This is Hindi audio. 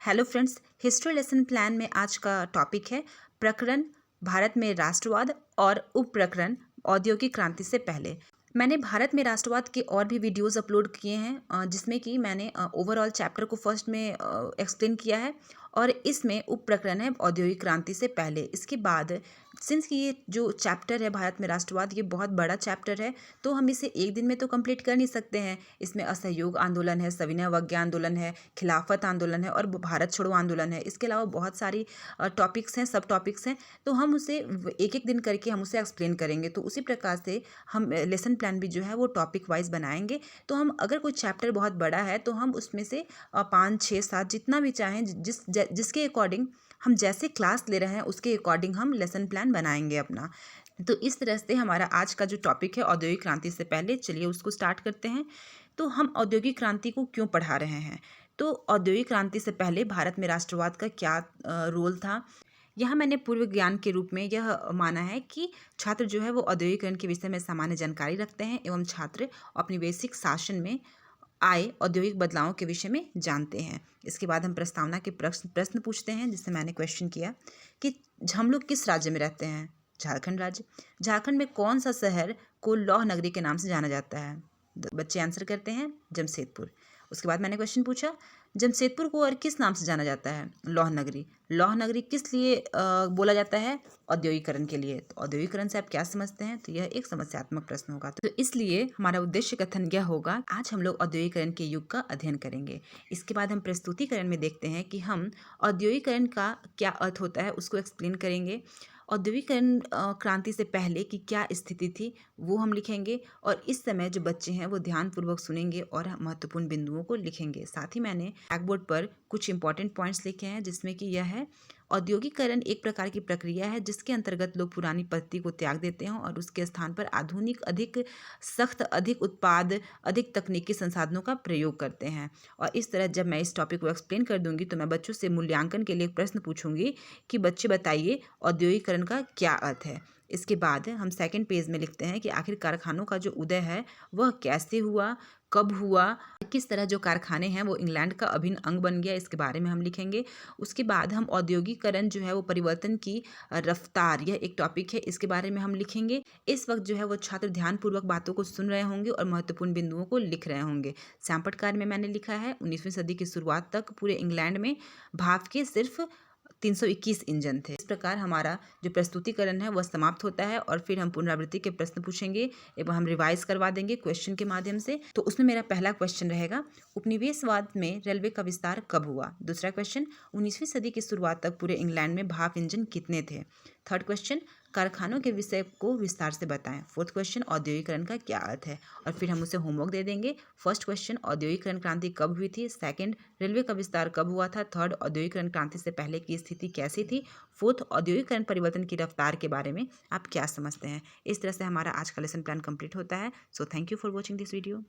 Hello friends, history lesson plan में आज का टॉपिक है प्रकरण भारत में राष्ट्रवाद और उप प्रकरण औद्योगिक क्रांति से पहले। मैंने भारत में राष्ट्रवाद के और भी वीडियोस अपलोड किए हैं जिसमें कि मैंने ओवरऑल चैप्टर को फर्स्ट में एक्सप्लेन किया है और इसमें उप प्रकरण है औद्योगिक क्रांति से पहले। इसके बाद सिंस कि ये जो चैप्टर है भारत में राष्ट्रवाद ये बहुत बड़ा चैप्टर है, तो हम इसे एक दिन में तो कंप्लीट कर नहीं सकते हैं। इसमें असहयोग आंदोलन है, सविनय अवज्ञा आंदोलन है, खिलाफत आंदोलन है और भारत छोड़ो आंदोलन है। इसके अलावा बहुत सारी टॉपिक्स हैं, सब टॉपिक्स हैं, तो हम उसे एक एक दिन करके हम उसे एक्सप्लेन करेंगे। तो उसी प्रकार से हम लेसन प्लान भी जो है वो टॉपिक वाइज बनाएंगे। तो हम अगर कोई चैप्टर बहुत बड़ा है तो हम उसमें से 5, 6, 7 जितना भी चाहें जिसके अकॉर्डिंग हम जैसे क्लास ले रहे हैं उसके अकॉर्डिंग हम लेसन प्लान बनाएंगे अपना। तो इस तरह से हमारा आज का जो टॉपिक है औद्योगिक क्रांति से पहले, चलिए उसको स्टार्ट करते हैं। तो हम औद्योगिक क्रांति को क्यों पढ़ा रहे हैं? तो औद्योगिक क्रांति से पहले भारत में राष्ट्रवाद का क्या रोल था? यहाँ मैंने पूर्व ज्ञान के रूप में यह माना है कि छात्र जो है वो औद्योगिकरण के विषय में सामान्य जानकारी रखते हैं एवं छात्र औपनिवेशिक शासन में आए औद्योगिक बदलावों के विषय में जानते हैं। इसके बाद हम प्रस्तावना के प्रश्न पूछते हैं, जिससे मैंने क्वेश्चन किया कि हम लोग किस राज्य में रहते हैं? झारखंड राज्य। झारखंड में कौन सा शहर को लौह नगरी के नाम से जाना जाता है? बच्चे आंसर करते हैं जमशेदपुर। उसके बाद मैंने क्वेश्चन पूछा जमशेदपुर को और किस नाम से जाना जाता है? लौह नगरी। लौह नगरी किस लिए बोला जाता है? औद्योगिकरण के लिए। तो औद्योगिकरण से आप क्या समझते हैं? तो यह एक समस्यात्मक प्रश्न होगा। तो इसलिए हमारा उद्देश्य कथन यह होगा, आज हम लोग औद्योगिकरण के युग का अध्ययन करेंगे। इसके बाद हम प्रस्तुतिकरण में देखते हैं कि हम औद्योगिकरण का क्या अर्थ होता है उसको एक्सप्लेन करेंगे। औद्योगिकरण क्रांति से पहले की क्या स्थिति थी वो हम लिखेंगे और इस समय जो बच्चे हैं वो ध्यानपूर्वक सुनेंगे और महत्वपूर्ण बिंदुओं को लिखेंगे। साथ ही मैंने ब्लैक बोर्ड पर कुछ इंपॉर्टेंट पॉइंट्स लिखे हैं, जिसमें कि यह है औद्योगिकरण एक प्रकार की प्रक्रिया है जिसके अंतर्गत लोग पुरानी पद्धति को त्याग देते हैं और उसके स्थान पर आधुनिक, अधिक सख्त, अधिक उत्पाद, अधिक तकनीकी संसाधनों का प्रयोग करते हैं। और इस तरह जब मैं इस टॉपिक को एक्सप्लेन कर दूंगी तो मैं बच्चों से मूल्यांकन के लिए एक प्रश्न पूछूंगी कि बच्चे बताइए औद्योगिकरण का क्या अर्थ है। इसके बाद हम सेकंड पेज में लिखते हैं कि आखिर कारखानों का जो उदय है वह कैसे हुआ, कब हुआ, किस तरह जो कारखाने हैं वो इंग्लैंड का अभिन्न अंग बन गया, इसके बारे में हम लिखेंगे। उसके बाद हम औद्योगिकरण जो है वो परिवर्तन की रफ्तार, यह एक टॉपिक है, इसके बारे में हम लिखेंगे। इस वक्त जो है वो छात्र ध्यानपूर्वक बातों को सुन रहे होंगे और महत्वपूर्ण बिंदुओं को लिख रहे होंगे। सैंपट कार्य में मैंने लिखा है 19वीं सदी की शुरुआत तक पूरे इंग्लैंड में भाप के सिर्फ 321 इंजन थे। इस प्रकार हमारा जो प्रस्तुतिकरण है वह समाप्त होता है और फिर हम पुनरावृत्ति के प्रश्न पूछेंगे एवं हम रिवाइज करवा देंगे क्वेश्चन के माध्यम से। तो उसमें मेरा पहला क्वेश्चन रहेगा, उपनिवेशवाद में रेलवे का विस्तार कब हुआ? दूसरा क्वेश्चन, 19वीं सदी की शुरुआत तक पूरे इंग्लैंड में भाप इंजन कितने थे? थर्ड क्वेश्चन, कारखानों के विषय को विस्तार से बताएं। फोर्थ क्वेश्चन, औद्योगिकरण का क्या अर्थ है? और फिर हम उसे होमवर्क दे देंगे। फर्स्ट क्वेश्चन, औद्योगिकरण क्रांति कब हुई थी? सेकंड, रेलवे का विस्तार कब हुआ था? थर्ड, औद्योगिकरण क्रांति से पहले की स्थिति कैसी थी? फोर्थ, औद्योगिकरण परिवर्तन की रफ्तार के बारे में आप क्या समझते हैं? इस तरह से हमारा आज का लेसन प्लान कंप्लीट होता है। So thank you for watching this video.